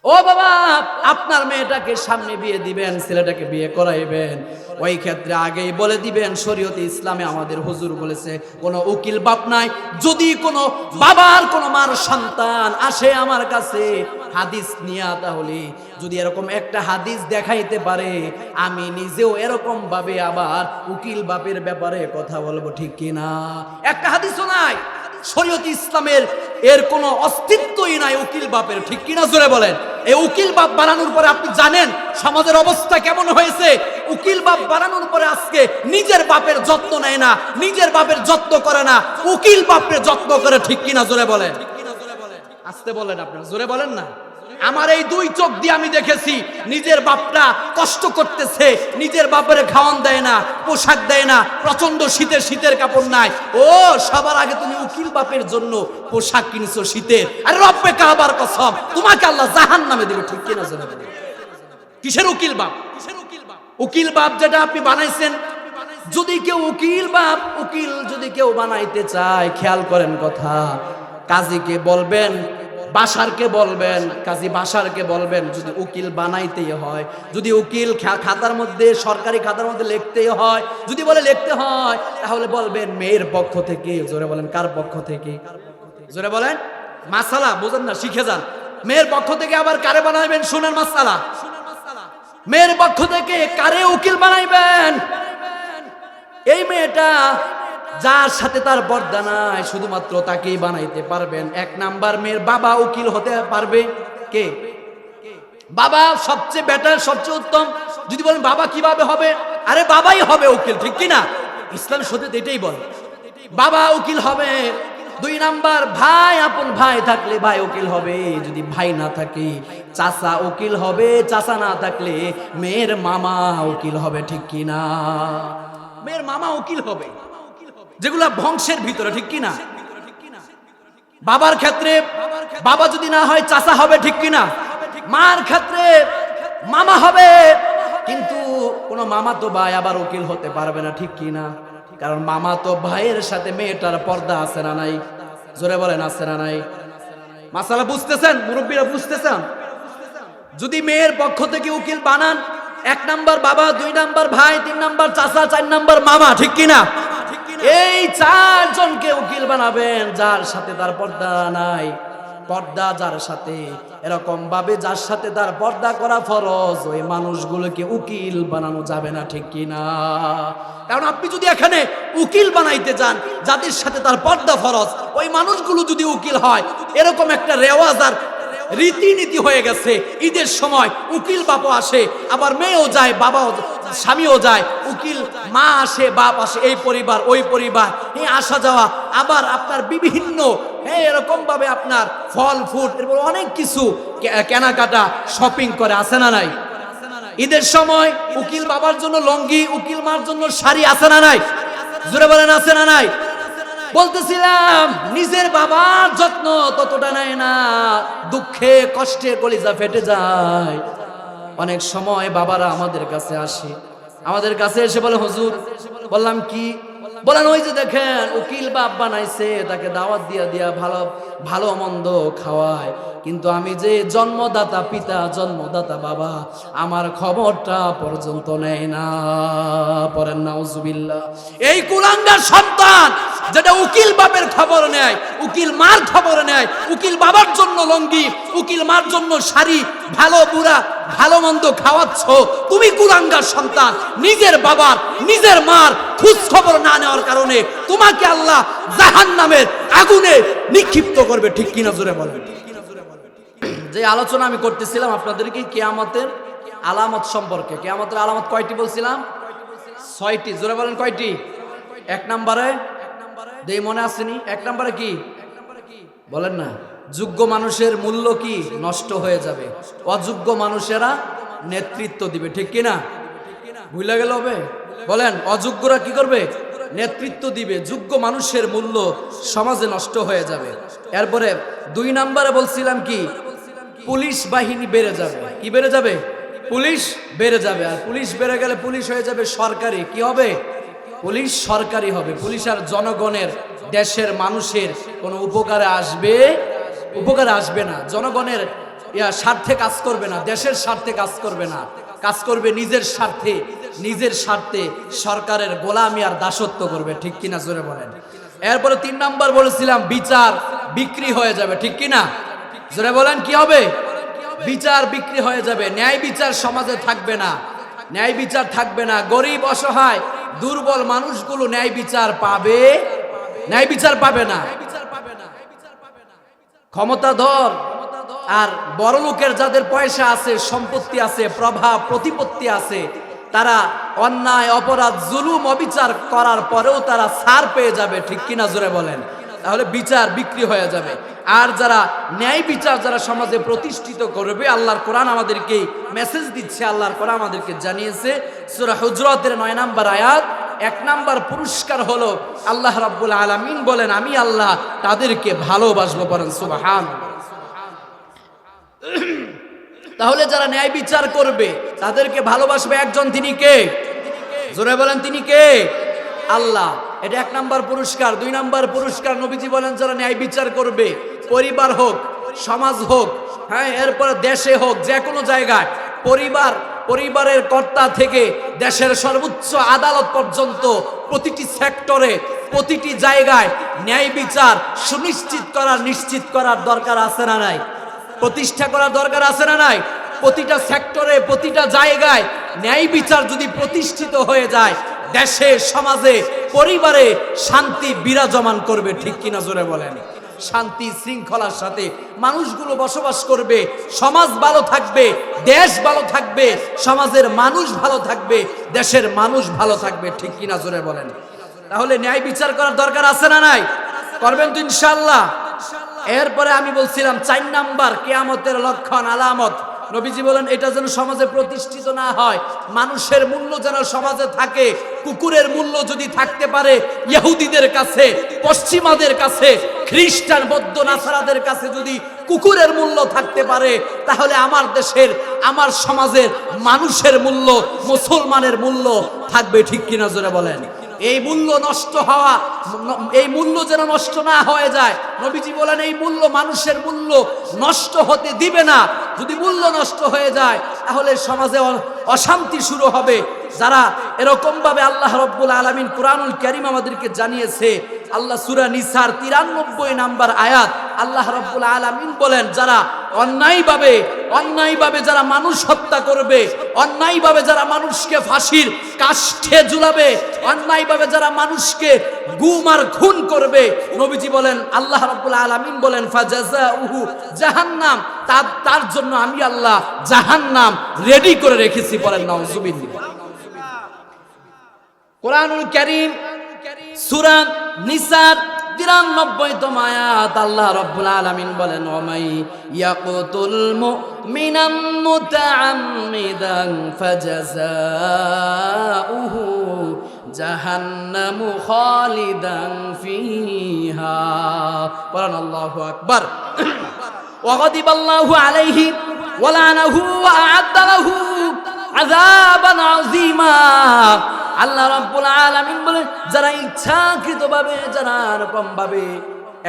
ও বাবা, আপনার মেয়েটাকে সামনে বিয়ে দিবেন, ছেলেটাকে বিয়ে করাইবেন, ওই ক্ষেত্রে আগেই বলে দিবেন শরীয়তে ইসলামে আমাদের হুজুর বলেছে কোনো উকিল বাপ নাই। যদি কোনো বাবার কোনো মার সন্তান আসে আমার কাছে হাদিস নিয়া, তাহলে যদি এরকম একটা হাদিস দেখাইতে পারে, আমি নিজেও এরকম ভাবে আবার উকিল বাপের ব্যাপারে কথা বলবো, ঠিক কিনা? একটা হাদিসও নাই শরীয়তে ইসলামের, এর কোনো অস্তিত্বই নাই উকিল বাপের, ঠিক কিনা জোরে বলেন। এই উকিল বাপ বানানোর পরে আপনি জানেন সমাজের অবস্থা কেমন হয়েছে। উকিল বাপ বানানোর পরে আজকে নিজের বাপের যত্ন নেয় না, নিজের বাপের যত্ন করে না, উকিল বাপের যত্ন করে, ঠিক কিনা জোরে বলেন। আসতে বলেন, আপনারা জোরে বলেন না। আমার এই দুই চোখ দিয়ে আমি দেখেছি নিজের বাপরা কষ্ট করতেছে, নিজের বাপের খাওয়ান দেয় না, পোশাক দেয় না, প্রচন্ড শীতের কাপড় নাই। ও সবার আগে তুমি উকিল বাপের জন্য পোশাক কিনছো শীতের, আর রব্বে কাবার কসম তোমাকে আল্লাহ জাহান্নামে দিবে, ঠিক কিনা জোরে বলেন। কিসের উকিল বাপ? উকিল বাপ যেটা আপনি বানাইছেন, যদি কেউ উকিল যদি কেউ বানাইতে চায়, খেয়াল করেন কথা, কাজীকে বলবেন, বাসারকে বলবেন, কাজী বাসারকে বলবেন যদি উকিল বানাইতেই হয়, যদি উকিল খাতার মধ্যে, সরকারি খাতার মধ্যে লিখতেই হয়, যদি বলে লিখতে হয়, তাহলে বলবেন মেয়ের পক্ষ থেকে। জোরে বলেন, কার পক্ষ থেকে? জোরে বলেন। মাসালা বুঝেন না, শিখে যান। মেয়ের পক্ষ থেকে আবার কারে বানাইবেন শুনেন মাসালা। মেয়ের পক্ষ থেকে কারে উকিল বানাইবেন? এই মেয়েটা যার সাথে তার পর্দা নাই, শুধুমাত্র তাকেই বানাইতে পারবেন। এক নাম্বার, মেয়ের বাবা উকিল হতে পারবে। কে? বাবা সবচেয়ে বেটার, সবচেয়ে উত্তম। যদি বলেন বাবা কিভাবে হবে, আরে বাবাই হবে উকিল, ঠিক কিনা? ইসলাম শরীয়ত এটাই বলে, বাবা উকিল হবে। দুই নাম্বার, ভাই, আপন ভাই থাকলে ভাই উকিল হবে, যদি ভাই না থাকে চাচা উকিল হবে, চাচা না থাকলে মেয়ের মামা উকিল হবে, ঠিক কিনা? মেয়ের মামা উকিল হবে, যেগুলা বংশের ভিতরে, ঠিক কিনা? বাবার ক্ষেত্রে বাবা যদি না হয় চাচা হবে, ঠিক কিনা? মার ক্ষেত্রে মামা হবে, কিন্তু কোন মামা তো ভাই আবার উকিল হতে পারবে না, ঠিক কিনা? কারণ মামা তো ভাইয়ের সাথে মেয়েটার পর্দা আছে না নাই? জোরে বলেন, আছে না নাই? মাসালা বুঝতেছেন? মুরব্বীরা বুঝতেছেন? যদি মেয়ের পক্ষ থেকে উকিল বানান, এক নাম্বার বাবা, দুই নাম্বার ভাই, তিন নাম্বার চাচা, চার নাম্বার মামা, ঠিক কিনা? এই চারজনকে উকিল বানাবেন, যার সাথে তার পর্দা নাই, পর্দা যার সাথে, এরকম ভাবে যার সাথে তার পর্দা করা ফরজ, ওই মানুষগুলোকে উকিল বানানো যাবে না, ঠিক কিনা? কারণ আপনি যদি এখানে উকিল বানাইতে যান যাদের সাথে তার পর্দা ফরজ, ওই মানুষগুলো যদি উকিল হয়, এরকম একটা রেওয়াজ আর রীতিনীতি হয়ে গেছে। ঈদের সময় উকিল বাপও আসে, আবার মেয়েও যায়, বাবাও, স্বামীও যায়, উকিল মা আসে, বাপ আসে, এই পরিবার ওই পরিবার, এই আসা যাওয়া, আবার আপনার বিভিন্ন এরকম ভাবে আপনার ফল ফুড, এরপর অনেক কিছু কেনাকাটা, শপিং করে, আছে না নাই? ঈদের সময় উকিল বাবার জন্য লঙ্গি, উকিল মার জন্য শাড়ি, আছে না নাই? জোরে বলেন, আছে না নাই? বলতেছিলাম, নিজের বাবার যত্ন ততটা নেয় না, দুঃখে কষ্টে কলিজা ফেটে যায়। অনেক সময় বাবারা আমাদের কাছে আসে, আমাদের কাছে এসে বলে, হুজুর, বললাম কি? বলেন, ওই যে দেখেন উকিল বাপ বানাইছে, তাকে দাওয়াত দিয়া দিয়া ভালো ভালো মন্দ খাওয়ায়, কিন্তু আমি যে জন্মদাতা পিতা, জন্মদাতা বাবা, আমার খবরটা পর্যন্ত নেয় না। পড়েন নাউজুবিল্লাহ। এই কুলাঙ্গার সন্তান যেটা উকিল বাপের খবর নেয়, উকিল মার খবর নেয়, উকিল বাবার জন্য লঙ্গি, উকিল মার জন্য শাড়ি, ভালো বুড়া ভালো মন্দ খাওয়াচ্ছ, তুমি কুলাঙ্গার সন্তান। নিজের বাবার, নিজের মার খোঁজ খবর না নেওয়ার কারণে তোমাকে আল্লাহ জাহান্নামের আগুনে নিক্ষিপ্ত করবে, ঠিক কিনা জোরে বলেন। যে আলোচনা আমি করতেছিলাম আপনাদেরকে কিয়ামতের আলামত সম্পর্কে, কিয়ামতের আলামত কয়টি বলছিলাম? 6টি। জোরে বলেন, কয়টি? এক নম্বরে দেই, মনে আসেনি? এক নম্বরে কি বলেন না? যোগ্য মানুষের মূল্য কি? নষ্ট হয়ে যাবে, অযোগ্য মানুষেরা নেতৃত্ব দিবে, ঠিক কিনা? ভুলে গেল হবে? বলেন, অযোগ্যরা কি করবে? নেতৃত্ব দিবে, যোগ্য মানুষের মূল্য সমাজে নষ্ট হয়ে যাবে। এরপরে 2 নম্বরে বলছিলাম কি? পুলিশ বাহিনী বেড়ে যাবে। কি বেড়ে যাবে? পুলিশ বেড়ে যাবে। আর পুলিশ বেড়ে গেলে পুলিশ হয়ে যাবে সরকারি। কি হবে? পুলিশ সরকারি হবে। পুলিশ আর জনগণের, দেশের মানুষের কোনো উপকারে আসবে না। জনগণের স্বার্থে কাজ করবে না, দেশের স্বার্থে কাজ করবে না, কাজ করবে নিজের স্বার্থে, নিজের স্বার্থে সরকারের গোলামি আর দাসত্ব করবে। ঠিক কিনা জোরে বলেন। এরপরে 3 নাম্বার বলেছিলাম বিচার বিক্রি হয়ে যাবে। ঠিক কিনা জোরে বলেন, কি হবে? বিচার বিক্রি হয়ে যাবে, ন্যায় বিচার সমাজে থাকবে না, ন্যায় বিচার থাকবে না। গরিব অসহায় দুর্বল মানুষগুলো ন্যায় বিচার পাবে, ন্যায় বিচার পাবে না। ক্ষমতাধর আর বড় লোকের যাদের পয়সা আছে, সম্পত্তি আছে, প্রভাব প্রতিপত্তি আছে, তারা অন্যায় অপরাধ জুলুম অবিচার করার পরেও তারা ছাড় পেয়ে যাবে। ঠিক কিনা জোরে বলেন। তাহলে বিচার বিক্রি হয়ে যাবে। আর যারা ন্যায় বিচার যারা সমাজে প্রতিষ্ঠিত করবে, আল্লাহর কোরআন আমাদেরকে মেসেজ দিচ্ছে, আল্লাহর কোরআন আমাদেরকে জানিয়েছে সূরা হুজরাতের 9 নম্বর আয়াত, 1 নম্বর পুরস্কার হলো আল্লাহ রাব্বুল আলামিন বলেন, আমি আল্লাহ তাদেরকে ভালোবাসবো। বলেন সুবহানাল্লাহ। তাহলে যারা ন্যায় বিচার করবে তাদেরকে ভালোবাসবে একজন, তিনি কে? জোরে বলেন, তিনি কে? আল্লাহ। এটা 1 নম্বর পুরস্কার। 2 নম্বর পুরস্কার নবীজি বলেন, যারা ন্যায় বিচার করবে, পরিবার হোক, সমাজ হোক, হ্যাঁ, এরপরে দেশে হোক, যে কোনো জায়গায়, পরিবারের কর্তা থেকে দেশের সর্বোচ্চ আদালত পর্যন্ত প্রতিটি সেক্টরে, প্রতিটি জায়গায় ন্যায় বিচার সুনিশ্চিত করার, নিশ্চিত করার দরকার আছে না নাই? প্রতিষ্ঠা করার দরকার আছে না নাই? প্রতিটা সেক্টরে, প্রতিটা জায়গায় ন্যায় বিচার যদি প্রতিষ্ঠিত হয়ে যায়, দেশে, সমাজে, পরিবারে শান্তি বিরাজমান করবে। ঠিক কিনা জোরে বলেন। শান্তি শৃঙ্খলার সাথে মানুষগুলো বসবাস করবে, সমাজ ভালো থাকবে, দেশ ভালো থাকবে, সমাজের মানুষ ভালো থাকবে, দেশের মানুষ ভালো থাকবে। ঠিক কিনা জোরে বলেন। তাহলে ন্যায় বিচার করার দরকার আছে না নাই? করবেন তো ইনশাআল্লাহ। এরপরে আমি বলছিলাম 4 নাম্বার কিয়ামতের লক্ষণ আলামত। নবীজি বলেন, এটা যেন সমাজে প্রতিষ্ঠিত না হয়, মানুষের মূল্য যেন সমাজে থাকে। কুকুরের মূল্য যদি থাকতে পারে ইহুদিদের কাছে, পশ্চিমাদের কাছে, খ্রিস্টান বৌদ্ধ নাসারাদের কাছে যদি কুকুরের মূল্য থাকতে পারে, তাহলে আমার দেশের, আমার সমাজের মানুষের মূল্য, মুসলমানের মূল্য থাকবে। ঠিক কিনা জোরে বলেন। এই মূল্য নষ্ট হওয়া, এই মূল্য যেন নষ্ট না হয়ে যায়। নবীজি বলেন, এই মূল্য, মানুষের মূল্য নষ্ট হতে দিবে না। যদি মূল্য নষ্ট হয়ে যায়, তাহলে সমাজে অশান্তি শুরু হবে। যারা এরকম ভাবে, আল্লাহ রাব্বুল আলামিন কুরআনুল কারীম আমাদেরকে জানিয়েছে, আল্লাহ সূরা নিসার 93 নম্বর আয়াত, আল্লাহ রাব্বুল আলামিন বলেন, যারা অন্যায়ভাবে যারা মানুষ হত্যা করবে, অন্যায়ভাবে যারা মানুষকে ফাঁসির কাষ্ঠে ঝুলাবে, অন্যায়ভাবে যারা মানুষকে গুম আর খুন করবে, নবীজি বলেন, আল্লাহ রাব্বুল আলামিন বলেন, ফাজাযাউহু জাহান্নাম, তার জন্য আমি আল্লাহ জাহান্নাম রেডি করে রেখেছি। বলেন নাউজুবিল্লাহ। কুরআনুল কারীম সূরা নিসার 93 আয়াত, আল্লাহ রাব্বুল আলামিন বলেন, ওয়ামাই ইয়াকুতুল মুমিনাম মুতাআম্মিদান ফাজাযাউহু জাহান্নামু খালিদান ফিহা। বলেন আল্লাহু আকবার। ওয়া গাদিবাল্লাহু আলাইহি ওয়া লানাহু ওয়া আ'আদ্দা লাহু আযাবান আযীমা। আল্লাহ রাব্বুল আলামিন বলেন, যারা ইচ্ছাকৃতভাবে, যারা এরকম ভাবে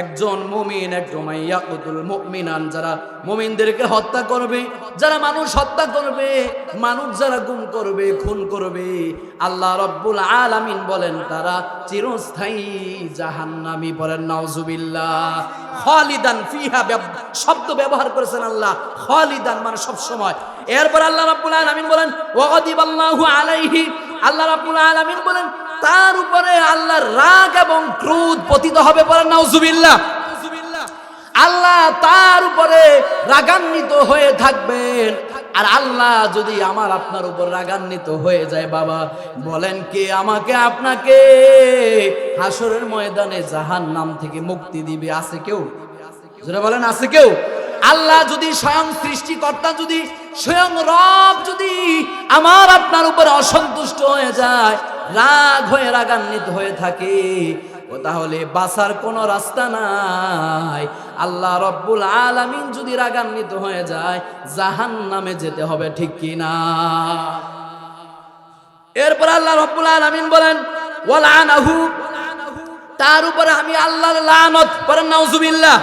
একজন মুমিন, একজন ইয়াকুতুল মুমিনান, যারা মুমিনদেরকে হত্যা করবে, যারা মানুষ হত্যা করবে, মানুষ যারা গুম করবে, খুন করবে, আল্লাহ রাব্বুল আলামিন বলেন, তারা চিরস্থায়ী জাহান্নামী। বলেন নাউজুবিল্লাহ। খালিদান ফিহা শব্দ ব্যবহার করেছেন আল্লাহ, খালিদান মানে সব সময়। এরপর আল্লাহ রাব্বুল আলামিন বলেন, ওয়া গাদিবাল্লাহু আলাইহি, আল্লাহ রাব্বুল আলামিন বলেন, তার উপরে আল্লাহর রাগ এবং ক্রোধ পতিত হবে। বলেন নাউজুবিল্লাহ। আল্লাহ তার উপরে রাগান্বিত হয়ে থাকবেন। আর আল্লাহ যদি আমার আপনার উপর রাগান্বিত হয়ে যায়, বাবা বলেন, কে আমাকে আপনাকে হাসরের ময়দানে জাহান্নাম থেকে মুক্তি দিবে? আছে কেউ? যারা বলেন আছে কেউ? আল্লাহ যদি স্বয়ং সৃষ্টিকর্তা, যদি স্বয়ং রব যদি আমার আপনার উপরে অসন্তুষ্ট হয়ে যায়, রাগ হয়ে রাগান্বিত হয়ে থাকে, ও তাহলে বাঁচার কোনো রাস্তা নাই। আল্লাহ রাব্বুল আলামিন যদি রাগান্বিত হয়ে যায়, জাহান্নামে যেতে হবে। ঠিক কিনা? এরপর আল্লাহ রাব্বুল আলামিন বলেন, ওয়া লানাহু, তার উপরে আমি আল্লাহর লানত। পড়েন নাউজুবিল্লাহ।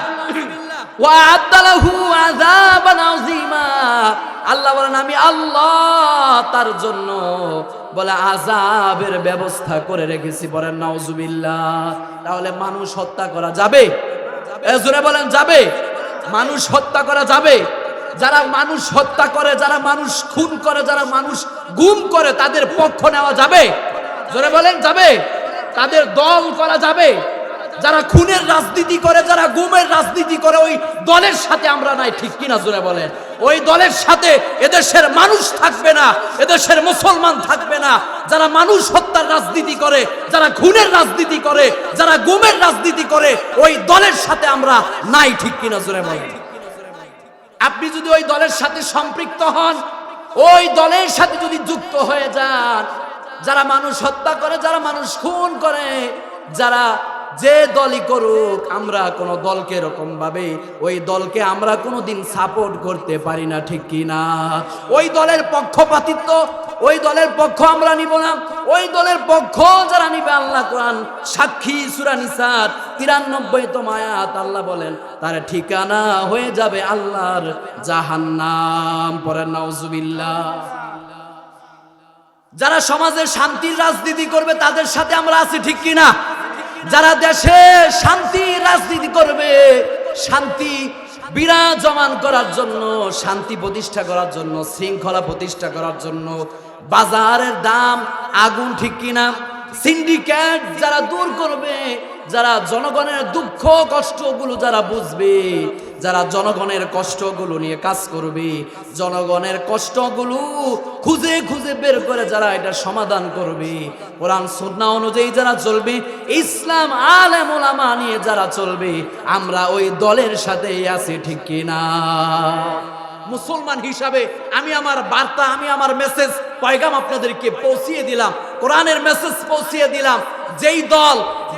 ওয়া আদালাহু আযাবান আযীমা। আল্লাহ বলেন আমি আল্লাহ তার জন্য বলে আযাবের ব্যবস্থা করে রেখেছি। বলেন নাউজুবিল্লাহ। তাহলে মানুষ হত্যা করা যাবে? জোরে বলেন যাবে? মানুষ হত্যা করা যাবে? যারা মানুষ হত্যা করে, যারা মানুষ খুন করে, যারা মানুষ গুম করে, তাদের পক্ষ নেওয়া যাবে? জোরে বলেন যাবে? তাদের দল করা যাবে? যারা খুনের রাজনীতি করে, যারা গুমের রাজনীতি করে, ওই দলের সাথে আমরা নাই, ঠিক কিনা জোরে বলেন? ওই দলের সাথে এদেশের মানুষ থাকবে না, এদেশের মুসলমান থাকবে না। যারা মানুষ হত্যার রাজনীতি করে, যারা খুনের রাজনীতি করে, যারা গুমের রাজনীতি করে, ওই দলের সাথে আমরা নাই, ঠিক কিনা জোরে বলেন? আপনি যদি ওই দলের সাথে সম্পৃক্ত হন, ওই দলের সাথে যদি যুক্ত হয়ে যান, যারা মানুষ হত্যা করে, যারা মানুষ খুন করে, যারা যে দলই করুক, আমরা কোন দলকে এরকম ভাবে ওই দলকে আমরা কোনোদিন সাপোর্ট করতে পারি না, ঠিক কি না? ওই দলের পক্ষপাতিত্ব, ওই দলের পক্ষ আমরা নিব না। ওই দলের পক্ষ যারা নিবে, আল্লাহ কোরআন সাক্ষী, সূরা নিসার 93তম আয়াত, আল্লাহ বলেন তার ঠিকানা হয়ে যাবে আল্লাহর জাহান্নাম। পড়েন নাউজুবিল্লাহ। যারা সমাজের শান্তির রাজনীতি করবে, তাদের সাথে আমরা আছি, ঠিক কিনা? যারা দেশে শান্তি রাজনীতি করবে, শান্তি বিরাজমান করার জন্য, শান্তি প্রতিষ্ঠা করার জন্য, শৃঙ্খলা প্রতিষ্ঠা করার জন্য, বাজারের দাম আগুন, ঠিক কিনা? সিন্ডিকেট যারা দূর করবে, যারা জনগণের দুঃখ কষ্টগুলো যারা বুঝবে, যারা জনগণের কষ্টগুলো নিয়ে কাজ করবে, জনগণের কষ্টগুলো খুঁজে খুঁজে বের করে যারা এটা সমাধান করবে, কোরআন সুন্নাহ অনুযায়ী যারা চলবে, ইসলাম আলেম ওলামা নিয়ে যারা চলবে, আমরা ওই দলের সাথেই আছি, ঠিক কিনা? মুসলমান হিসাবে আমি আমার বার্তা, আমি আমার মেসেজ, পয়গাম আপনাদেরকে পৌঁছিয়ে দিলাম, কোরআনের মেসেজ পৌঁছিয়ে দিলাম।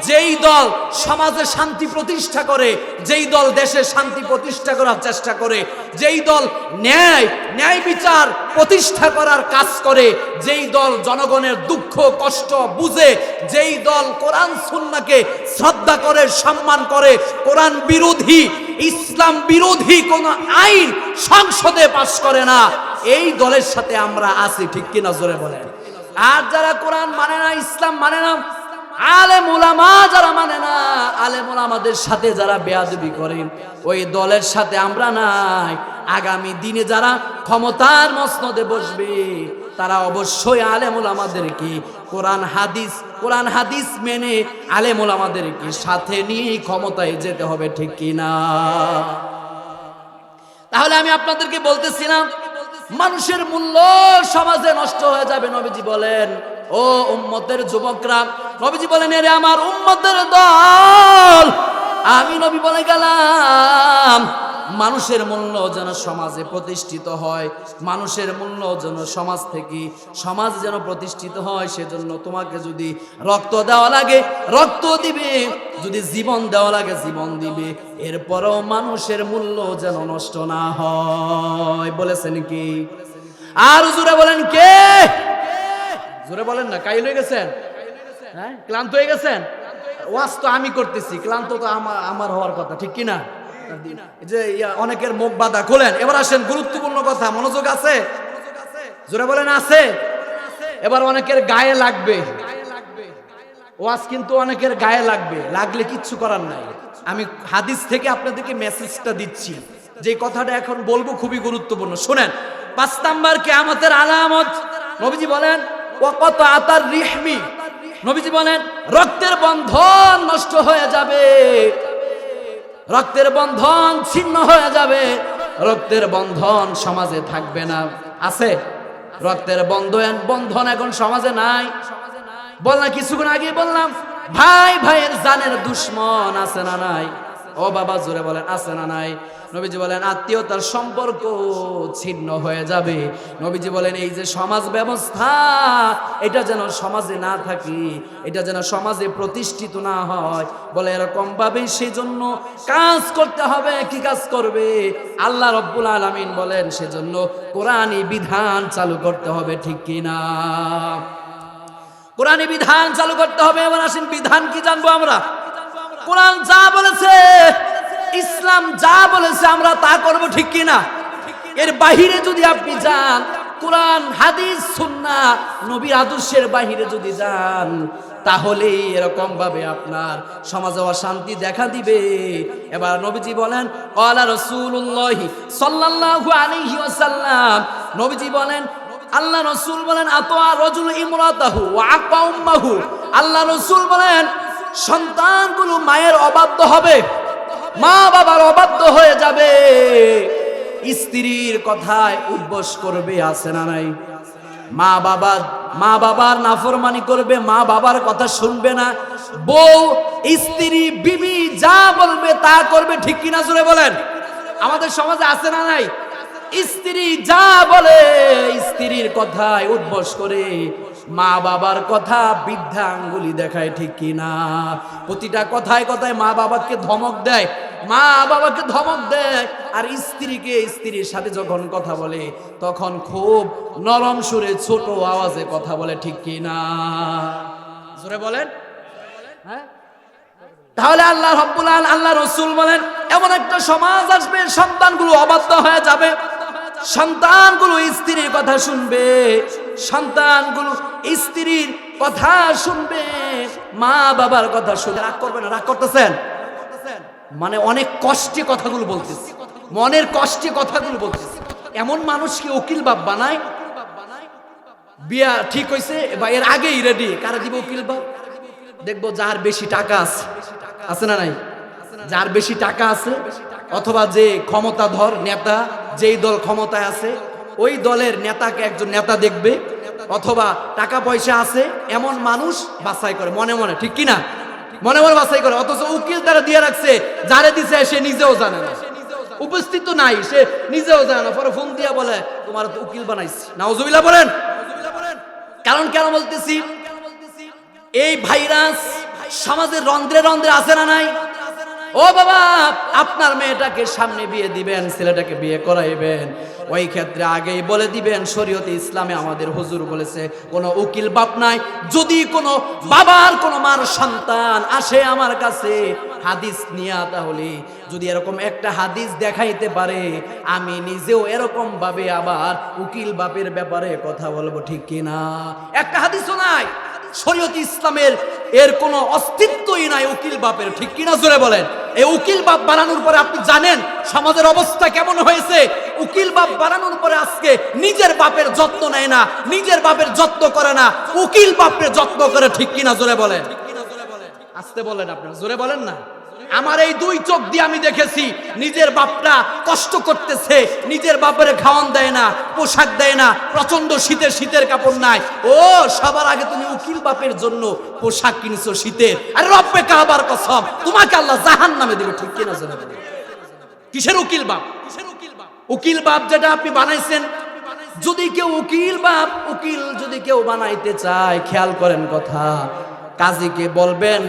যেই দল সমাজে শান্তি প্রতিষ্ঠা করে, যেই দল দেশে শান্তি প্রতিষ্ঠা করার চেষ্টা করে, যেই দল ন্যায় বিচার প্রতিষ্ঠা করার কাজ করে, যেই দল জনগণের দুঃখ কষ্ট বুঝে, যেই দল কোরআন সুন্নাহকে শ্রদ্ধা করে, সম্মান করে, কোরআন বিরোধী, ইসলাম বিরোধী কোন আইন সংসদে পাশ করে না, এই দলের সাথে আমরা আছি, ঠিক কিনা জোরে বলেন? আর যারা কোরআন মানে না, ইসলাম মানে না, আলেম ওলামা যারা মানে না, আলেম ওলামাদের সাথে যারা বেয়াদবি করে, ওই দলের সাথে আমরা নাই। আগামী দিনে যারা ক্ষমতার মসনদে বসবে, তারা অবশ্যই আলেম ওলামাদেরকে কোরআন হাদিস মেনে আলেম ওলামাদেরকে সাথে নিয়ে ক্ষমতায় যেতে হবে, ঠিক কিনা? তাহলে আমি আপনাদেরকে বলতেছিলাম, মানুষের মূল্য সমাজে নষ্ট হয়ে যাবে। নবীজি বলেন, ও উম্মতের যুবকরা, নবীজি বলেন, এরে আমার উম্মতের দল, আমি নবী বলে গেলাম, মানুষের মূল্য যেন সমাজে প্রতিষ্ঠিত হয়, মানুষের মূল্য যেন সমাজ যেন প্রতিষ্ঠিত হয়, সেজন্য তোমাকে যদি রক্ত দেওয়া লাগে রক্ত দিবে, যদি জীবন দেওয়া লাগে জীবন দিবে, এরপরও মানুষের মূল্য যেন নষ্ট না হয়। বলেছেন কি? আর জোরে বলেন কে? জোরে বলেন না, কাইল হয়ে গেছেন? হ্যাঁ, ক্লান্ত হয়ে গেছেন? ওয়াজ তো আমি করতেছি, ক্লান্ত তো আমার হওয়ার কথা, ঠিক কিনা? যে অনেকের মুখ বাধা, খোলেন। এবার আসেন, গুরুত্বপূর্ণ কথা, মনোযোগ আছে? জোরে বলেন আছে? এবার অনেকের গায়ে লাগবে ওয়াজ, কিন্তু অনেকের গায়ে লাগলে কিচ্ছু করার নাই। আমি হাদিস থেকে আপনাদেরকে মেসেজটা দিচ্ছি, যে কথাটা এখন বলবো খুবই গুরুত্বপূর্ণ। শুনেন, 5 নাম্বার কিয়ামতের আলামত, নবীজি বলেন ওয়াকাতার রিহমি, নবীজি বলেন রক্তের বন্ধন নষ্ট হয়ে যাবে, রক্তের বন্ধন ছিন্ন হয়ে যাবে, রক্তের বন্ধন সমাজে থাকবে না। আছে রক্তের বন্ধন এখন সমাজে নাই। বললাম কিছুক্ষণ আগে, বললাম ভাই ভাইয়ের জানের দুশ্মন আছে না নাই? ও বাবা জোরে বলেন আছে না নাই? নবীজি বলেন আত্মীয়তার সম্পর্ক ছিন্ন হয়ে যাবে। নবীজি বলেন এই যে সমাজ ব্যবস্থা, এটা যেন সমাজে না থাকে, এটা যেন সমাজে প্রতিষ্ঠিত না হয়। বলে এরকম ভাবে সেজন্য কাজ করতে হবে। কি কাজ করবে? আল্লাহ রব্বুল আলামিন বলেন সেজন্য কোরআনী বিধান চালু করতে হবে, ঠিক কিনা? কোরআনী বিধান চালু করতে হবে। এবার আসেন, বিধান কি জানবো আমরা? কোরআন যা বলেছে ইসলাম যা বলেছে আমরা তা করব, ঠিক কিনা? এর বাহিরে যদি আপনি যান, কোরআন হাদিস সুন্নাহ নবীর আদর্শের বাহিরে যদি যান, তাহলে এরকম ভাবে আপনার সমাজে অশান্তি দেখা দিবে। এবার নবীজি বলেন, ক্বালা রাসূলুল্লাহ সাল্লাল্লাহু আলাইহি ওয়াসাল্লাম, নবীজি বলেন, আল্লাহ রাসূল বলেন, আতা রাজুল ইমরাতাহু ওয়া আকা উম্মাহু, আল্লাহ রাসূল বলেন সন্তানগুলো মায়ের অবাধ্য হবে, মা বাবার অবাধ্য হয়ে যাবে, স্ত্রীর কথায় উদ্বস করবে, আছে না নাই? মা বাবার নাফরমানি করবে, মা বাবার কথা শুনবে না, বউ স্ত্রী বিবি যা বলবে তা করবে, ঠিক কিনা জোরে বলেন? আমাদের সমাজে আছে না নাই? স্ত্রী যা বলে স্ত্রীর কথায় উদ্বস করে, মা বাবার কথা বৃদ্ধা আঙ্গুলি দেখায়, ঠিক কিনা? প্রতিটা কথায় কথায় মা বাবাকে ধমক দেয়, মা বাবাকে ধমক দেয়, আর স্ত্রীকে স্ত্রীর সাথে যখন কথা বলে তখন খুব নরম সুরে ছোট আওয়াজে কথা বলে, ঠিক কিনা? জোরে বলেন। হ্যাঁ, তাহলে আল্লাহ রাব্বুল আলামিন, আল্লাহ রাসূল বলেন, এমন একটা সমাজ আসবে সন্তানগুলো অবাধ্য হয়ে যাবে, সন্তানগুলো স্ত্রীর কথা শুনবে, সন্তানগুলো স্ত্রীর কথা শুনবে, মা বাবার কথা শুনবে। রাগ করবেন না, রাগ করতেছেন? মানে অনেক কষ্টে কথাগুলো বলতেছি, মনের কষ্টে কথাগুলো বলতেছি। এমন মানুষকে উকিল বাপ বানায়, বিয়া ঠিক হইছে বা এর আগেই রেডি, কারা দিব উকিল বাপ? দেখবো যার বেশি টাকা আছে, আছে না নাই? যার বেশি টাকা আছে, অথবা যে ক্ষমতাধর নেতা, যেই দল ক্ষমতায় আছে ওই দলের নেতাকে একজন নেতা দেখবে, অথবা টাকা পয়সা আছে এমন মানুষ বাছাই করে মনে মনে, ঠিক কিনা? মনে মনে বাছাই করে, অথচ উকিল তারা দিয়ে রাখছে, যারে দিছে সে নিজেও জানে না, উপস্থিত তো নাই, সে নিজেও জানে না, পরে ফোন দিয়া বলে তোমার তো উকিল বানাইছি। নাউজুবিল্লাহ বলেন। কারণ কেন বলতেছি, এই ভাইরাস সমাজের রন্ধ্রে রন্ধ্রে আছে না নাই? ও বাবা, আপনার মেয়েটাকে সামনে বিয়ে দিবেন, ছেলেটাকে বিয়ে করাইবেন, ওই ক্ষেত্রে আগেই বলে দিবেন শরীয়তে ইসলামে আমাদের হুজুর বলেছে কোনো উকিল বাপ নাই। যদি কোনো বাবার কোনো মার সন্তান আসে আমার কাছে হাদিস নিয়া, তাহলে যদি এরকম একটা হাদিস দেখাইতে পারে, আমি নিজেও এরকম ভাবে আবার উকিল বাপের ব্যাপারে কথা বলবো, ঠিক কিনা? একটা হাদিসও নাই শরীয়তে ইসলামের, এর কোনো অস্তিত্বই নাই উকিল বাপের, ঠিক কিনা জোরে বলেন? এই উকিল বাপ বানানোর পরে আপনি জানেন সমাজের অবস্থা কেমন হয়েছে? উকিল বাপ বানানোর পরে আজকে নিজের বাপের যত্ন নেয় না, নিজের বাপের যত্ন করে না, উকিল বাপের যত্ন করে, ঠিক কিনা জোরে বলেন? আসতে বলেন, আপনারা জোরে বলেন না। আমার এই দুই চোখ দিয়ে আমি দেখেছি নিজের বাপরা কষ্ট করতেছে, নিজের বাপের খাওয়ান দেয় না, পোশাক দেয় না, প্রচন্ড শীতের কাপড় নাই। ও সবার আগে তুমি উকিল বাপের জন্য পোশাক কিনছো শীতের, আর রব্বে কাবার কসম তোমাকে আল্লাহ জাহান্নামে দিবে, ঠিক কিনা জোরে বলেন? কিসের উকিল বাপ? উকিল বাপ যেটা আপনি বানাইছেন, যদি কেউ উকিল যদি কেউ বানাইতে চায়, খেয়াল করেন কথা, কাজীকে বলবেন,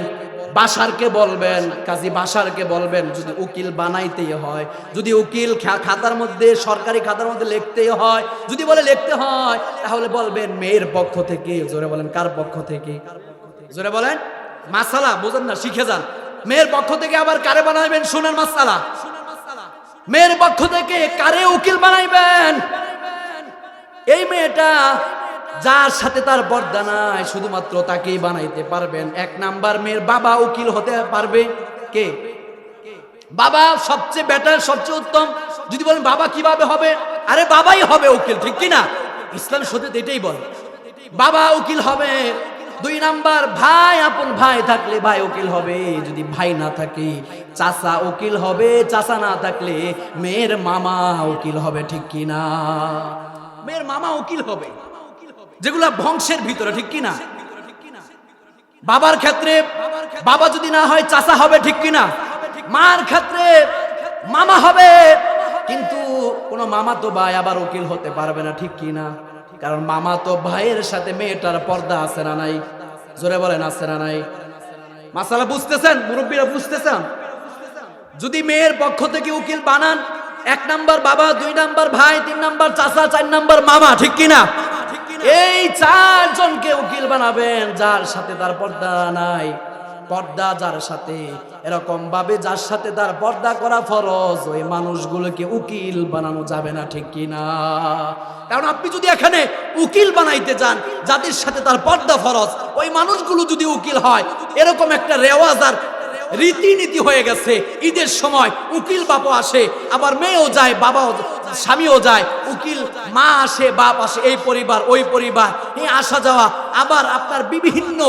বাসারকে বলবেন, কাজী বাসারকে বলবেন, যদি উকিল বানাইতেই হয়, যদি উকিল খাতার মধ্যে, সরকারি খাতার মধ্যে লিখতেই হয়, যদি বলে লিখতে হয়, তাহলে বলবেন মেয়ের পক্ষ থেকে। জোরে বলেন, কার পক্ষ থেকে? জোরে বলেন। মাসালা বুঝেন না, শিখে যান। মেয়ের পক্ষ থেকে আবার কারে বানাইবেন শুনেন মাসালা। মেয়ের পক্ষ থেকে কারে উকিল বানাইবেন? এই মেয়েটা যার সাথে তার পর্দা নাই, শুধুমাত্র তাকেই বানাইতে পারবেন। এক নাম্বার, মেয়ের বাবা উকিল হতে পারবে। কে? বাবা সবচেয়ে বেটার, সবচেয়ে উত্তম। যদি বলেন বাবা কিভাবে হবে, আরে বাবাই হবে উকিল, ঠিক কিনা? ইসলাম শরীয়ত এটাই বলে, বাবা উকিল হবে। দুই নাম্বার, ভাই, আপন ভাই থাকলে ভাই উকিল হবে, যদি ভাই না থাকে চাচা উকিল হবে, চাচা না থাকলে মেয়ের মামা উকিল হবে, ঠিক কিনা? মেয়ের মামা উকিল হবে, যেগুলা বংশের ভিতরে, ঠিক কিনা? বাবার ক্ষেত্রে বাবা যদি না হয় চাচা হবে, ঠিক কিনা? মার ক্ষেত্রে মামা হবে, কিন্তু কোন মামা তো ভাই আবার উকিল হতে পারবে না, ঠিক কিনা? কারণ মামা তো ভাইয়ের সাথে মেয়েটার পর্দা আছে না নাই? জোরে বলেন, আছে না নাই? মাসালা বুঝতেছেন? মুরব্বীরা বুঝতেছেন? যদি মেয়ের পক্ষ থেকে উকিল বানান, এক নাম্বার বাবা, দুই নাম্বার ভাই, তিন নাম্বার চাচা, চার নাম্বার মামা, ঠিক কিনা? এই চারজনকে উকিল বানাবেন, যার সাথে তার পর্দা নাই, পর্দা যার সাথে, এরকম ভাবে যার সাথে তার পর্দা করা ফরজ, ওই মানুষগুলোকে উকিল বানানো যাবে না, ঠিক কিনা? কারণ আপনি যদি এখানে উকিল বানাইতে যান যাদের সাথে তার পর্দা ফরজ, ওই মানুষগুলো যদি উকিল হয়, এরকম একটা রেওয়াজ আর রীতিনীতি হয়ে গেছে। ঈদের সময় উকিল বাপও আসে, আবার মেয়েও যায়, বাবাও, স্বামীও যায়, উকিল মা আসে, বাপ আসে, এই পরিবার ওই পরিবার, এই আসা যাওয়া, আবার আপনার বিভিন্ন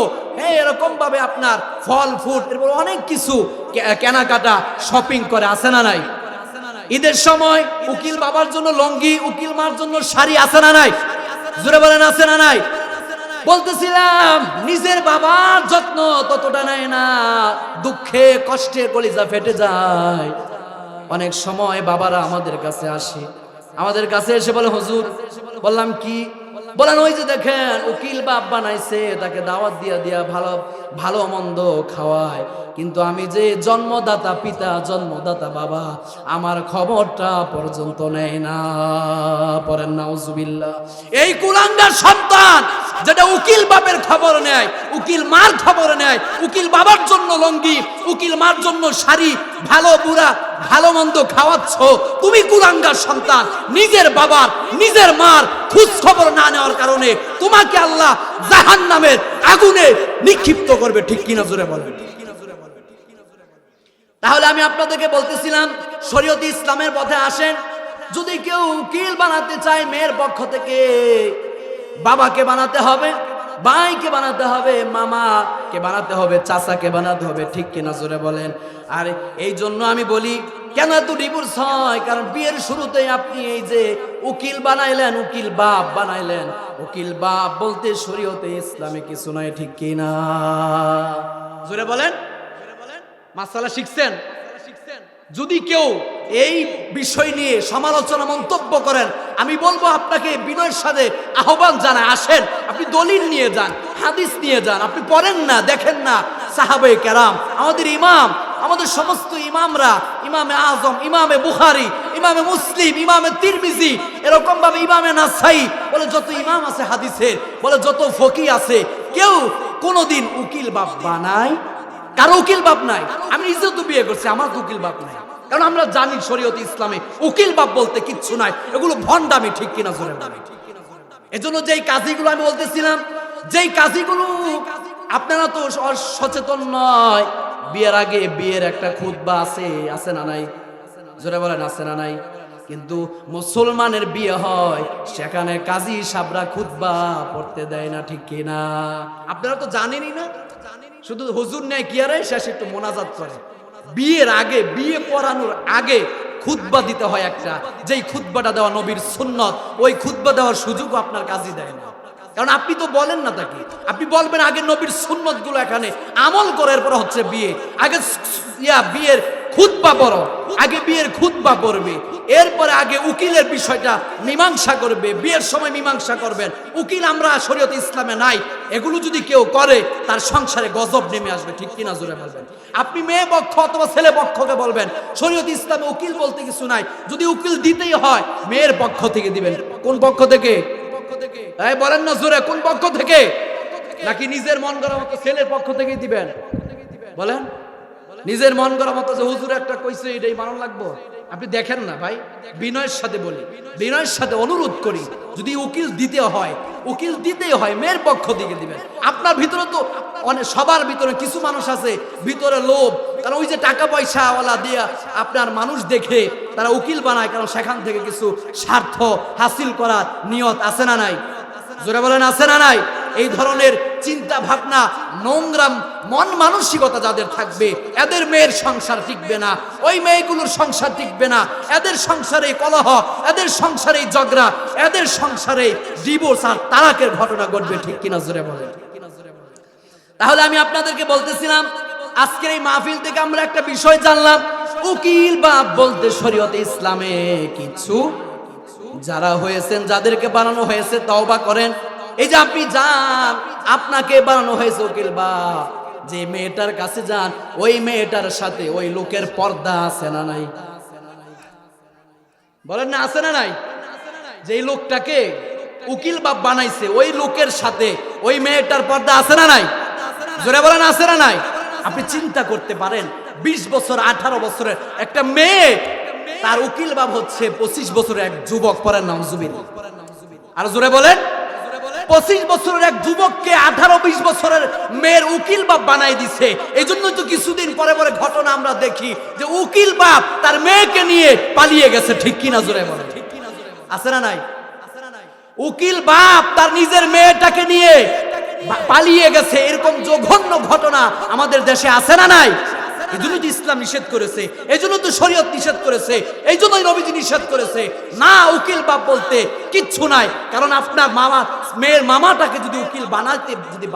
এরকম ভাবে আপনার ফল ফুড, এরপর অনেক কিছু কেনাকাটা শপিং করে, আছে না নাই? ঈদের সময় উকিল বাবার জন্য লঙ্গি, উকিল মার জন্য শাড়ি, আছে না নাই? জোরে বলেন, আছে না নাই? বলতেছিলাম নিজের বাবার যত্ন ততটা নেয় না, দুঃখে কষ্টে কলিজা ফেটে যায়। অনেক সময় বাবারা আমাদের কাছে আসে, আমাদের কাছে এসে বলে, হুজুর, বললাম কি? বলেন ওই যে দেখেন উকিল বাপ বানাইছে, তাকে দাওয়াত দিয়া দিয়া ভালো ভালো মন্দ খাওয়ায়, কিন্তু আমি যে জন্মদাতা পিতা, জন্মদাতা বাবা, আমার খবরটা পর্যন্ত নেয় না। পড়েন নাউজুবিল্লাহ। এই কুলাঙ্গার সন্তান যেটা উকিল বাপের খবর নেয়, উকিল মার খবর নেয়, উকিল বাবার জন্য লঙ্গি, উকিল মার জন্য শাড়ি, ভালো বুড়া ভালো মন্দ খাওয়াচ্ছ, তুমি কুলাঙ্গার সন্তান। নিজের বাবার নিজের মার খোঁজ খবর না নেওয়ার কারণে তোমাকে আল্লাহ জাহান্নামের আগুনে নিক্ষিপ্ত করবে, ঠিক কিনা? জোরে বলেন। তাহলে আমি আপনাদেরকে বলতেছিলাম, শরীয়তে ইসলামের পথে আসেন। যদি কেউ উকিল বানাতে চায় মেয়ের পক্ষ থেকে, বাবাকে বানাতে হবে, ভাইকে বানাতে হবে, মামাকে বানাতে হবে, চাচাকে বানাতে হবে, ঠিক কিনা? জোরে বলেন। আর এই জন্য আমি বলি, কেন এত ডিভোর্স হয়? কারণ বিয়ের শুরুতেই আপনি এই যে উকিল বানাইলেন, উকিল বাপ বানাইলেন। উকিল বাপ বলতে শরীয়তে ইসলামে কিছু নাই, ঠিক কিনা? জোরে বলেন। মাসালা শিখছেন? যদি কেউ এই বিষয় নিয়ে সমালোচনা মন্তব্য করেন, আমি বলবো আপনাকে বিনয়ের সাথে আহ্বান জানায়, আসেন, আপনি দলিল নিয়ে যান, হাদিস নিয়ে যান। আপনি পড়েন না, দেখেন না সাহাবায়ে কেরাম, আমাদের ইমাম, আমাদের সমস্ত ইমামরা, ইমামে আজম, ইমামে বুখারী, ইমামে মুসলিম, ইমামে তিরমিজি, এরকম ভাবে ইমামে নাসাই, বলে যত ইমাম আছে হাদিসের, বলে যত ফকি আছে, কেউ কোনোদিন উকিল বাপ বানায়? কারো উকিল বাপ নাই। আমি নিজেও তো বিয়ে করছি, আমার তো উকিল বাপ নাই। কারণ আমরা জানি শরীয়তে ইসলামে উকিল বাপ বলতে কিচ্ছু নাই, এগুলো ভণ্ডামি, ঠিক কিনা? জোরে বলেন। এজন্য যেই কাজীগুলো আমি বলতেছিলাম, যেই কাজীগুলো আপনারা তো সচেতন নয়, বিয়ের আগে বিয়ের একটা খুতবা আছে, আছে না নাই? জোরে বলেন, আছে না নাই? কিন্তু মুসলমানের বিয়ে হয়, সেখানে কাজী সাহেবরা খুতবা পড়তে দেয় না, ঠিক কিনা? আপনারা তো জানেনই না, শুধু হুজুর নেয় কি আরে শেষ একটু মোনাজাত করে। বিয়ের আগে, বিয়ে পড়ানোর আগে খুতবা দিতে হয় একটা, যেই খুতবাটা দেওয়া নবীর সুন্নত, ওই খুতবা দেওয়ার সুযোগও আপনার কাজী দেয় না। কারণ আপনি তো বলেন না তাকে, আপনি বলবেন আগে নবীর সুন্নত গুলো এখানে আমল করে, এরপর হচ্ছে বিয়ে। আগে বিয়ের খুতবা পড়ো, আগে বিয়ের খুতবা পড়বে, এরপরে আগে উকিলের বিষয়টা মীমাংসা করবে, বিয়ের সময় মীমাংসা করবেন। উকিল আমরা শরীয়তে ইসলামে নাই, এগুলো যদি কেউ করে তার সংসারে গজব নেমে আসবে, ঠিক কিনা? জোরে বলবেন। আপনি মেয়ে পক্ষ অথবা ছেলে পক্ষকে বলবেন শরীয়তে ইসলামে উকিল বলতে কিছু নাই, যদি উকিল দিতেই হয় মেয়ের পক্ষ থেকে দিবেন। কোন পক্ষ থেকে? এই বলেন না জোরে, কোন পক্ষ থেকে? নাকি নিজের মন গড়া মতো ছেলের পক্ষ থেকে দিবেন? বলেন। নিজের মন গড়া মতো যে হুজুর একটা কইছে এটাই মানন লাগবো? আপনি দেখেন না ভাই, বিনয়ের সাথে বলি, বিনয়ের সাথে অনুরোধ করি, যদি উকিল দিতে হয়, উকিল দিতেই হয় মেয়ের পক্ষ থেকে দিবেন। আপনার ভিতরে তো অনেক, সবার ভিতরে কিছু মানুষ আছে ভিতরে লোভ, কারণ ওই যে টাকা পয়সা ওয়ালা দিয়ে আপনার মানুষ দেখে তারা উকিল বানায়, কারণ সেখান থেকে কিছু স্বার্থ হাসিল করার নিয়ত, আছে না নাই? জোরে বলেন, আছে না নাই? এই ধরনের চিন্তা ভাবনা, নোংরা মন মানসিকতা যাদের থাকবে, এদের মেয়ের সংসার টিকবে না, ওই মেয়েগুলোর সংসার টিকবে না, এদের সংসারে কলহ, এদের সংসারে ঝগড়া, এদের সংসারে ডিভোর্স আর তালাকের ঘটনা ঘটবে, ঠিক কিনা? জোরে বলেন। তাহলে আমি আপনাদেরকে বলতেছিলাম, আজকের এই মাহফিল থেকে আমরা একটা বিষয় জানলাম, উকিল বাপ বলতে শরীয়তে ইসলামে কিছু, যারা হয়েছেন, যাদেরকে বানানো হয়েছে তওবা করেন। এই যে আপনি যান, আপনাকে বানানো হয়েছে উকিল বাপ, যে মেয়েটার কাছে যান, ওই মেয়েটার সাথে ওই লোকের পর্দা আছে না নাই? বলেন না, আছে না নাই? যে লোকটাকে উকিল বাপ বানাইছে, ওই লোকের সাথে ওই মেয়েটার পর্দা আছে না নাই? জোরে বলেন, আছে না নাই? আপনি চিন্তা করতে পারেন 20 বছর 18 বছরের একটা মেয়ে তার উকিল বাপ হচ্ছে 25 বছরের এক যুবক। পড়েন নাউজুবিল্লাহ। আর জোরে বলেন। 25 বছরের এক যুবককে 18-20 বছরের মেয়ের উকিল বাপ বানাই দিছে। এই জন্যই তো কিছুদিন পরে পরে ঘটনা আমরা দেখি যে উকিল বাপ তার মেয়েকে নিয়ে পালিয়ে গেছে। ঠিক কিনা জোরে বলেন। আছে না নাই? উকিল বাপ তার নিজের মেয়েটাকে নিয়ে পালিয়ে গেছে। এরকম জঘন্য ঘটনা আমাদের দেশে আছে না নাই? এই জন্য তো ইসলাম নিষেধ করেছে, এই জন্য তো শরীয়ত নিষেধ করেছে, এই জন্যই নবীজি নিষেধ করেছে। না, উকিল বাপ বলতে কিচ্ছু নাই। কারণ আপনার মামা, মেয়ের মামাটাকে যদি উকিল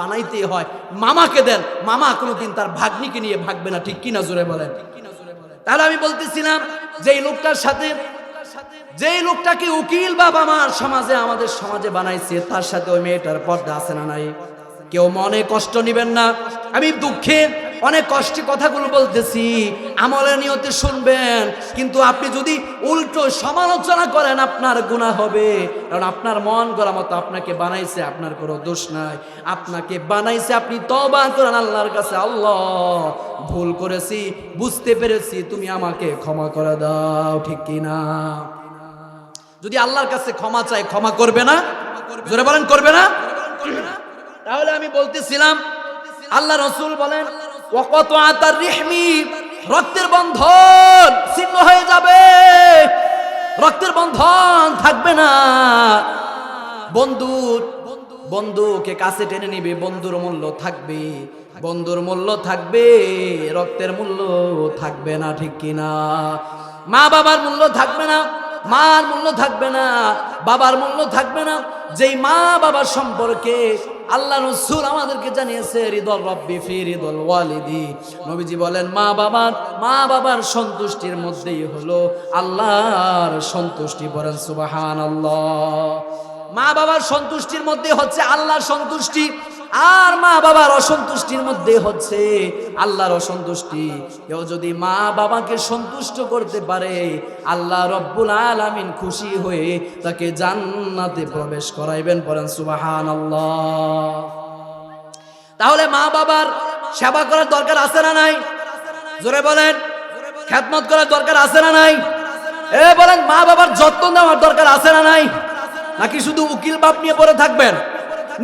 বানাইতে হয়, মামাকে দেন। মামা কোনোদিন তার ভাগ্নিকে নিয়ে ভাগবে না। ঠিক কিনা জোরে বলেন। তাহলে আমি বলতেছিলাম যে এই লোকটার সাথে, যেই লোকটাকে উকিল বাবা আমাদের সমাজে বানাইছে, তার সাথে ওই মেয়েটার পর্দা আছে না নাই? কেউ মনে কষ্ট নিবেন না, আমি দুঃখে অনেক কষ্টে কথাগুলো বলতেছি, আমলের নিয়তে শুনবেন। কিন্তু আপনি যদি উল্টো সমালোচনা করেন আপনার গুনাহ হবে। কারণ আপনার মন গড়া মতো আপনাকে বানাইছে, আপনার কোনো দোষ নাই। আপনাকে বানাইছে, আপনি তওবা করেন আল্লাহর কাছে, আল্লাহ ভুল করেছি, বুঝতে পেরেছি, তুমি আমাকে ক্ষমা করে দাও। ঠিক কিনা? যদি আল্লাহর কাছে ক্ষমা চাই, ক্ষমা করবে না? জোরে বলেন, করবে না? তাহলে আমি বলতেছিলাম আল্লাহ রাসূল বলেন ওয়াকাতার রিহমি, রক্তের বন্ধন ছিন্ন হয়ে যাবে, রক্তের বন্ধন থাকবে না। বন্ধুকে কাছে টেনে নিবে, বন্ধুর মূল্য থাকবে, বন্ধুর মূল্য থাকবে, রক্তের মূল্য থাকবে না। ঠিক কিনা? মা বাবার মূল্য থাকবে না, মার মূল্য থাকবে না, বাবার মূল্য থাকবে না। যেই মা বাবার সম্পর্কে আল্লাহ রাসূল আমাদেরকে জানিয়েছে রিদল রব্বি ফি রিদল ওয়ালিদি, নবীজি বলেন মা বাবার সন্তুষ্টির মধ্যেই হলো আল্লাহর সন্তুষ্টি। বলেন সুবহানাল্লাহ। মা বাবার সন্তুষ্টির মধ্যে হচ্ছে আল্লাহর সন্তুষ্টি, আর মা বাবার অসন্তুষ্টির মধ্যে হচ্ছে আল্লাহর অসন্তুষ্টি। কেউ যদি মা বাবাকে সন্তুষ্ট করতে পারে, আল্লাহ রব্বুল আলামিন খুশি হয়ে তাকে জান্নাতে প্রবেশ করাইবেন। পড়েন সুবহানাল্লাহ। তাহলে মা বাবার সেবা করার দরকার আছে না নাই? জোরে বলেন। খেদমত করার দরকার আছে না নাই? বলেন, মা বাবার যত্ন নেওয়ার দরকার আছে না নাই? নাকি শুধু উকিল বাপ নিয়ে পড়ে থাকবেন?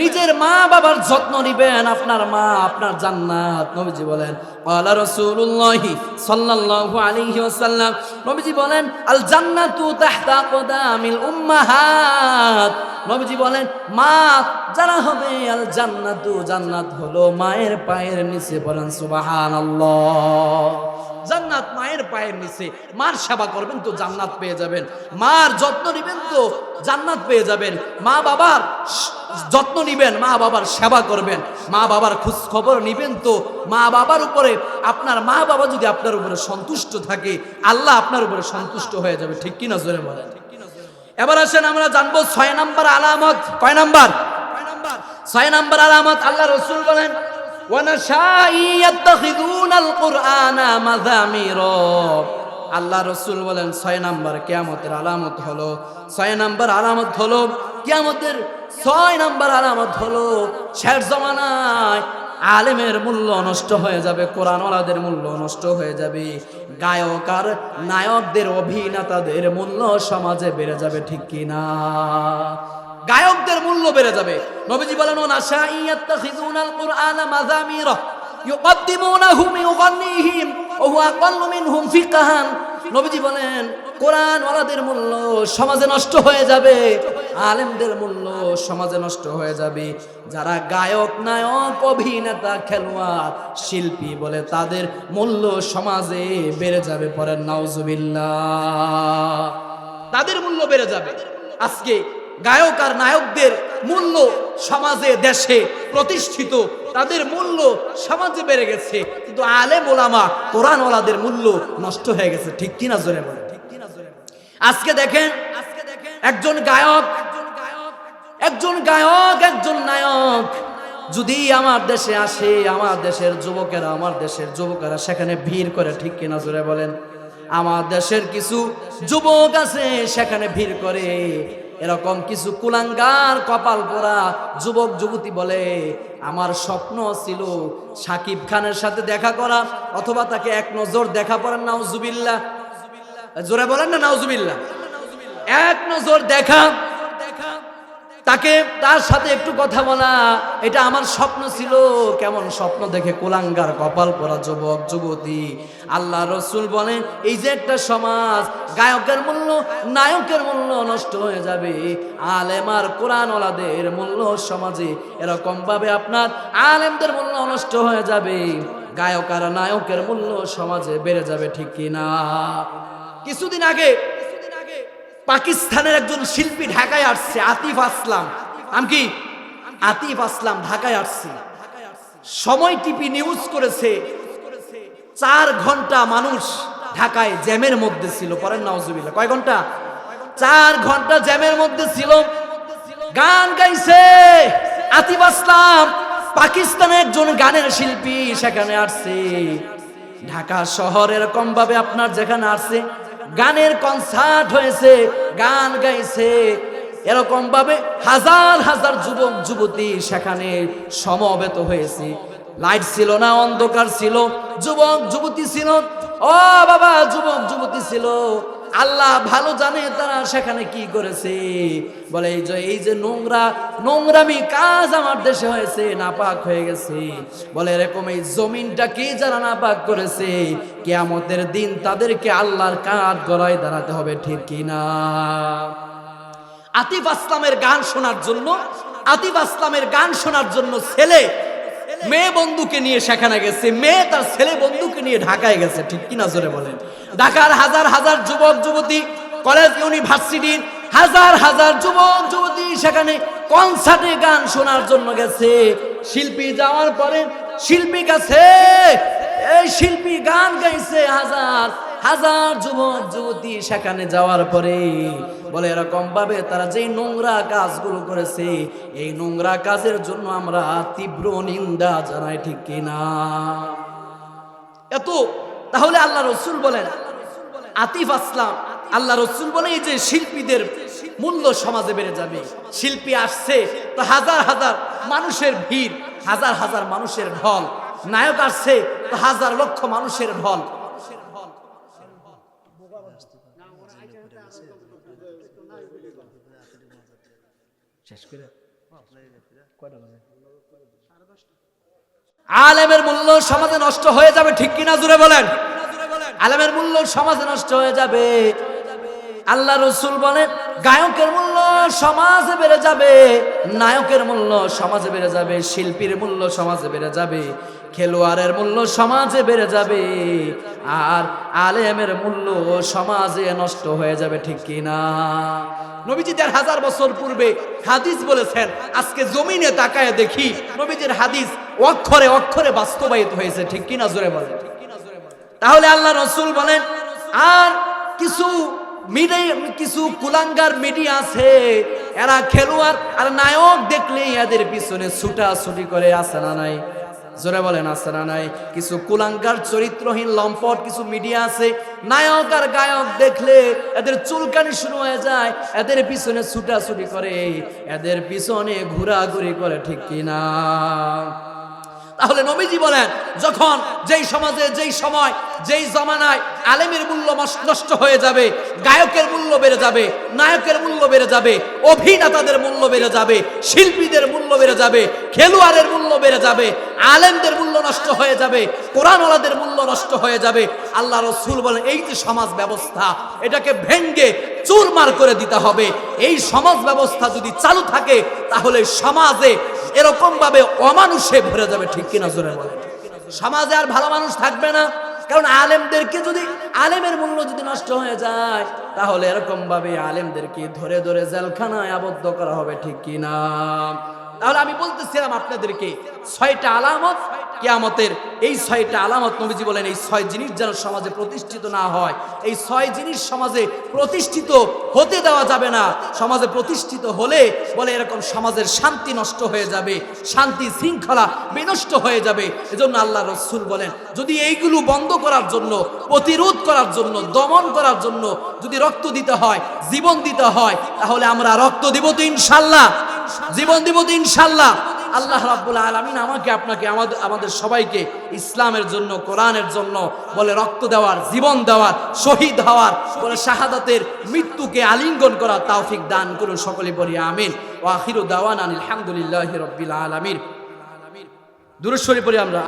নিজের মা বাবার যত্ন নিবেন, আপনার মা আপনার জান্নাত। নবীজি বলেন ক্বালা রাসূলুল্লাহি সাল্লাল্লাহু আলাইহি ওয়াসাল্লাম, নবীজি বলেন আল জান্নাতু তাহতা আকদামিল উম্মাহাত। নবীজি বলেন মা যারা হবে, আল জান্নাতু, জান্নাত হলো মায়ের পায়ের নিচে। বলেন সুবহানাল্লাহ। জান্নাত মায়ের পায়ের নিচে। মার সেবা করবেন তো জান্নাত পেয়ে যাবেন, মার যত্ন নিবেন তো জান্নাত পেয়ে যাবেন। মা বাবার যত্ন নিবেন, মা বাবার সেবা করবেন, মা বাবার খোঁজ খবর নিবেন তো মা বাবার উপরে, আপনার মা বাবা যদি আপনার উপরে সন্তুষ্ট থাকে, আল্লাহ আপনার উপরে সন্তুষ্ট হয়ে যাবে। ঠিক কিনা জোরে বলেন। এবার আসেন আমরা জানবো 6 নাম্বার আলামত। কয় নাম্বার? 6 নাম্বার আলামত। আল্লাহ রাসূল বলেন আল্লাহ রসুল বলেন 6 নাম্বার কিয়ামতের আলামত হলো, 6 নাম্বার আলামত হলো কিয়ামতের 6 নাম্বার আলামত হলো শেষ জামানায় আলেমের মূল্য নষ্ট হয়ে যাবে, কোরআনওয়ালাদের মূল্য নষ্ট হয়ে যাবে, গায়ক আর নায়কদের, অভিনেতাদের মূল্য সমাজে বেড়ে যাবে। ঠিক কিনা? গায়কদের মূল্য বেড়ে যাবে। নবীজি বলেন ওয়ানাশাইয়াত্তাখিযুনাল কুরআনা মাযামিরা ইউকদ্দিমুনাহু মিগান্নিহিম ওয়া হুয়া আকাল্লু মিনহুম ফিকহান। নবীজি বলেন কোরআন ওয়ালাদের মূল্য সমাজে নষ্ট হয়ে যাবে, আলেমদের মূল্য সমাজে নষ্ট হয়ে যাবে। যারা গায়ক, নায়ক, অভিনেতা, খেলোয়াড়, শিল্পী বলে তাদের মূল্য সমাজে বেড়ে যাবে। পড়েন নাউজুবিল্লাহ। তাদের মূল্য বেড়ে যাবে। আজকে গায়ক আর নায়কদের মূল্য সমাজে, দেশে প্রতিষ্ঠিত, তাদের মূল্য সমাজে বেড়ে গেছে, কিন্তু আলেম ওলামা কোরআনওয়ালাদের মূল্য নষ্ট হয়ে গেছে। ঠিক কিনা জোরে বলেন। আজকে দেখেন একজন গায়ক, একজন নায়ক যদি আমার দেশে আসে, আমার দেশের যুবকেরা সেখানে ভিড় করে। ঠিক কিনা জোরে বলেন। আমার দেশের কিছু যুবক আছে সেখানে ভিড় করে, এরকম কিছু কুলাঙ্গার কপাল পোড়া যুবক যুবতী বলে আমার স্বপ্ন ছিল সাকিব খানের সাথে দেখা করা, অথবা তাকে এক নজর দেখা পড়েন, নাউজুবিল্লাহ, জোরে বলেন না নাউজুবিল্লাহ, এক নজর দেখা, তাকে তার সাথে একটু কথা বলা, এটা আমার স্বপ্ন ছিল। কেমন স্বপ্ন দেখে কুলাঙ্গার কপাল পরা যুবক যুবতী। আল্লাহ রসুল বলেন এই যে একটা সমাজ, গায়কের মূল্য নায়কের মূল্য নষ্ট হয়ে যাবে, আলেম আর কোরআনওয়ালাদের মূল্য সমাজে এরকম ভাবে আপনার আলেমদের মূল্য নষ্ট হয়ে যাবে, গায়ক আর নায়কের মূল্য সমাজে বেড়ে যাবে, ঠিক কিনা? কিছুদিন আগে পাকিস্তানের একজন শিল্পী ঢাকায় আসছে, আতিফ আসলাম, আমি কি আতিফ আসলাম ঢাকায় আসছি। সময় টিভি নিউজ করেছে 4 ঘন্টা মানুষ ঢাকায় জ্যামের মধ্যে ছিল, পরেন নাউজুবিল্লাহ, কয় ঘন্টা? 4 ঘন্টা জ্যামের মধ্যে ছিল, গান গাইছে আতিফ আসলাম, পাকিস্তানের একজন গানের শিল্পী সেখানে আসছে। ঢাকা শহর এরকম ভাবে আপনার যেখানে আসছে গানের কনসার্ট হয়েছে, গান গাইছে, এরকম ভাবে হাজার হাজার যুবক যুবতী সেখানে সমবেত হয়েছে। লাইট ছিল না, অন্ধকার ছিল, যুবক যুবতী ছিল, ও বাবা যুবক যুবতী ছিল। আল্লাহ ভালো জানে তারা সেখানে কি করেছে। বলে এই যে নোংরামি কাজ আমার দেশে হয়েছে, নাপাক হয়ে গেছে। বলে এরকম এই জমিনটা কি যারা নাপাক করেছে, কিয়ামতের দিন তাদেরকে আল্লাহর কাঠ গলায় দাঁড়াতে হবে, ঠিক কিনা? আতিফ আসলামের গান শোনার জন্য, আতিফ আসলামের গান শোনার জন্য ছেলে মেয়ে বন্ধুকে নিয়ে সেখানে গেছে, মেয়ে তার ছেলে বন্ধুকে নিয়ে ঢাকায় গেছে, ঠিক কিনা জোরে বলেন? ঢাকার হাজার হাজার যুবক যুবতী, কলেজ ইউনিভার্সিটির হাজার হাজার যুবক যুবতী সেখানে কনসার্টে গান শোনার জন্য গেছে। শিল্পী যাওয়ার পরে শিল্পী গেছে, এই শিল্পী গান গাইছে, হাজার হাজার যুবক যুবতী সেখানে যাওয়ার পরে বলে এরকম ভাবে তারা যেই নোংরা কাজগুলো করেছে, এই নোংরা কাজের জন্য আমরা তীব্র নিন্দা জানাই, ঠিক কিনা? এত তাহলে আল্লাহ রসুল বলেন আতিফ আসলাম, আল্লাহ রসুল বলে এই যে শিল্পীদের মূল্য সমাজে বেড়ে যাবে। শিল্পী আসছে তো হাজার হাজার মানুষের ভিড়, হাজার হাজার মানুষের ঢল, নায়ক আসছে তো হাজার লক্ষ মানুষের ঢল। আলেমের মূল্য সমাজে নষ্ট হয়ে যাবে, ঠিক কিনা জোরে বলেন? আলেমের মূল্য সমাজে নষ্ট হয়ে যাবে। আল্লাহ রসুল বলেন গায়কের মূল্য সমাজে বেড়ে যাবে, নায়কের মূল্য সমাজে বেড়ে যাবে, শিল্পীর মূল্য সমাজে বেড়ে যাবে, খেলোয়াড়ের মূল্য সমাজে বেড়ে যাবে, আর আলেমের মূল্য সমাজে নষ্ট হয়ে যাবে, ঠিক কিনা? নবীজি 1000 বছর পূর্বে হাদিস বলেছেন, আজকে জমিনে তাকায় দেখি নবীজির হাদিস অক্ষরে অক্ষরে বাস্তবায়িত হয়েছে, ঠিক কিনা জোরে বলেন? তাহলে আল্লাহ রসুল বলেন আর কিছু কুলাঙ্গার মিডিয়া আছে, এরা খেলোয়াড় আর নায়ক দেখলেই এদের পিছনে ছুটাছুটি করে, আছে না নাই? জোরে বলেন আছে না নাই? কিছু কুলাঙ্গার চরিত্রহীন লম্পট কিছু মিডিয়া আছে, নায়ক আর গায়ক দেখলে এদের চুলকানি শুরু হয়ে যায়, এদের পিছনে ছুটাছুটি করে, এদের পিছনে ঘোরাঘুরি করে, ঠিক কিনা? তাহলে নবীজি বলেন যখন যেই সমাজে যেই সময় যেই জমানায় আলেমের মূল্য নষ্ট হয়ে যাবে, গায়কের মূল্য বেড়ে যাবে, নায়কের মূল্য বেড়ে যাবে, অভিনেতাদের মূল্য বেড়ে যাবে, শিল্পীদের মূল্য বেড়ে যাবে, খেলোয়াড়ের মূল্য বেড়ে যাবে, আলেমদের মূল্য নষ্ট হয়ে যাবে, কোরআনওয়ালাদের মূল্য নষ্ট হয়ে যাবে। আল্লাহ রসুল বলেন এই যে সমাজ ব্যবস্থা, এটাকে ভেঙ্গে চুরমার করে দিতে হবে। এই সমাজ ব্যবস্থা যদি চালু থাকে তাহলে সমাজে এরকম ভাবে অমানুষে ভরে যাবে, ঠিক কিনা জোরে বলেন? সমাজে আর ভালো মানুষ থাকবে না, কারণ আলেমদেরকে যদি আলেমের মূল্য যদি নষ্ট হয়ে যায় তাহলে এরকম ভাবে আলেমদেরকে ধরে ধরে জেলখানায় আবদ্ধ করা হবে, ঠিক কিনা? তাহলে আমি বলতেছিলাম আপনাদেরকে 6টা আলামত কিয়ামতের এই 6টা আলামত নবীজি বলেন এই 6 জিনিস যেন সমাজে প্রতিষ্ঠিত না হয়। এই 6 জিনিস সমাজে প্রতিষ্ঠিত হতে দেওয়া যাবে না। সমাজে প্রতিষ্ঠিত হলে বলে এরকম সমাজের শান্তি নষ্ট হয়ে যাবে, শান্তি শৃঙ্খলা বিনষ্ট হয়ে যাবে। এজন্য আল্লাহ রাসূল বলেন যদি এইগুলো বন্ধ করার জন্য, প্রতিরোধ করার জন্য, দমন করার জন্য যদি রক্ত দিতে হয়, জীবন দিতে হয়, তাহলে আমরা রক্ত দিব তো ইনশাআল্লাহ, জীবন দিব তো ইনশাআল্লাহ। আল্লাহ রাব্বুল আলামিন আমাকে আপনাকে আমাদের সবাইকে ইসলামের জন্য, কোরআনের জন্য বলে রক্ত দেওয়ার, জীবন দেওয়ার, শহীদ হওয়ার, বলে শাহাদাতের মৃত্যুকে আলিঙ্গন করার তৌফিক দান করুন। সকলে বলি আমিন। ওয়া আখিরু দাওয়ানা আলহামদুলিল্লাহি রাব্বিল আলামিন। দুরূদ শরীফ পড়ি আমরা।